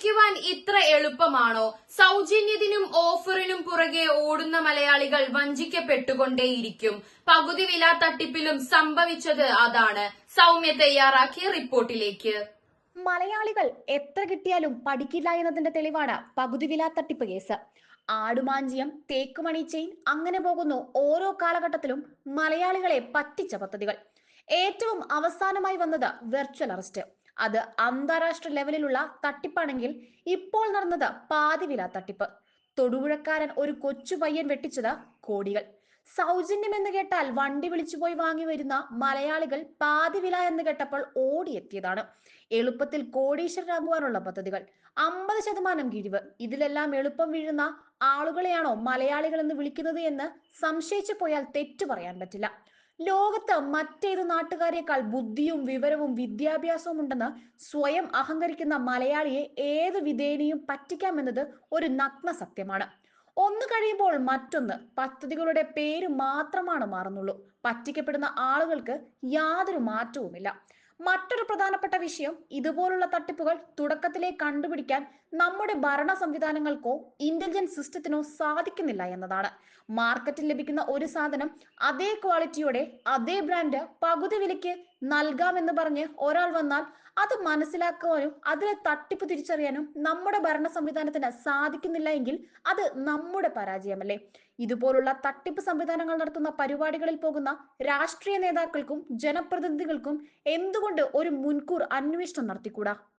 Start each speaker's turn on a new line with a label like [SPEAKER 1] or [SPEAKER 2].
[SPEAKER 1] പറ്റിക്കുവാൻ ഇത്ര എളുപ്പമാണോ? സൗജന്യത്തിനും ഓഫറിനും പുറകെ ഓടുന്ന മലയാളികൾ വഞ്ചിക്കപ്പെട്ടുകൊണ്ടേയിരിക്കും. പകുതി വില തട്ടിപ്പിലും സംഭവിച്ചത് അതാണ്. സൗമ്യ തയ്യാറാക്കിയ റിപ്പോർട്ടിലേക്ക്.
[SPEAKER 2] മലയാളികൾ എത്ര കിട്ടിയാലും പഠിക്കില്ല എന്നതിന്റെ തെളിവാണ് പകുതി വില തട്ടിപ്പ് കേസ്. ആടുമാഞ്ചിയം, തേക്കുമണി ചെയിൻ, അങ്ങനെ പോകുന്നു ഓരോ കാലഘട്ടത്തിലും മലയാളികളെ പറ്റിച്ച പദ്ധതികൾ. ഏറ്റവും അവസാനമായി വന്നത് വെർച്വൽ അറസ്റ്റ്. അത് അന്താരാഷ്ട്ര ലെവലിലുള്ള തട്ടിപ്പാണെങ്കിൽ ഇപ്പോൾ നടന്നത് പാതിവില തട്ടിപ്പ്. തൊടുപുഴക്കാരൻ ഒരു കൊച്ചു പയ്യൻ വെട്ടിച്ചത് കോടികൾ. സൗജന്യം എന്ന് കേട്ടാൽ വണ്ടി വിളിച്ചുപോയി വാങ്ങി വരുന്ന മലയാളികൾ പാതിവില എന്ന് കേട്ടപ്പോൾ ഓടിയെത്തിയതാണ്. എളുപ്പത്തിൽ കോടീശ്വരനാകുവാനുള്ള പദ്ധതികൾ, 50% കിഴിവ്, ഇതിലെല്ലാം എളുപ്പം വീഴുന്ന ആളുകളെയാണോ മലയാളികൾ എന്ന് വിളിക്കുന്നത് എന്ന് സംശയിച്ചു പോയാൽ തെറ്റു പറയാൻ പറ്റില്ല. ലോകത്ത് മറ്റേത് നാട്ടുകാരേക്കാൾ ബുദ്ധിയും വിവരവും വിദ്യാഭ്യാസവും ഉണ്ടെന്ന് സ്വയം അഹങ്കരിക്കുന്ന മലയാളിയെ ഏത് വിധേനയും പറ്റിക്കാമെന്നത് ഒരു നഗ്ന സത്യമാണ്. ഒന്ന് കഴിയുമ്പോൾ മറ്റൊന്ന്, പദ്ധതികളുടെ പേര് മാത്രമാണ് മാറുന്നുള്ളൂ. പറ്റിക്കപ്പെടുന്ന ആളുകൾക്ക് യാതൊരു മാറ്റവുമില്ല. മറ്റൊരു പ്രധാനപ്പെട്ട വിഷയം, ഇതുപോലുള്ള തട്ടിപ്പുകൾ തുടക്കത്തിലേ കണ്ടുപിടിക്കാൻ നമ്മുടെ ഭരണ സംവിധാനങ്ങൾക്കോ ഇന്റലിജൻസ് സിസ്റ്റത്തിനോ സാധിക്കുന്നില്ല എന്നതാണ്. മാർക്കറ്റിൽ ലഭിക്കുന്ന ഒരു സാധനം അതേ ക്വാളിറ്റിയോടെ അതേ ബ്രാൻഡ് പകുതി വിലയ്ക്ക് നൽകാമെന്ന് പറഞ്ഞ് ഒരാൾ വന്നാൽ അത് മനസ്സിലാക്കുവാനും അതിലെ തട്ടിപ്പ് തിരിച്ചറിയാനും നമ്മുടെ ഭരണ സംവിധാനത്തിന് സാധിക്കുന്നില്ല എങ്കിൽ അത് നമ്മുടെ പരാജയമല്ലേ? ഇതുപോലുള്ള തട്ടിപ്പ് സംവിധാനങ്ങൾ നടത്തുന്ന പരിപാടികളിൽ പോകുന്ന രാഷ്ട്രീയ നേതാക്കൾക്കും ജനപ്രതിനിധികൾക്കും എന്തുകൊണ്ട് ഒരു മുൻകൂർ അന്വേഷണം നടത്തിക്കൂടാ?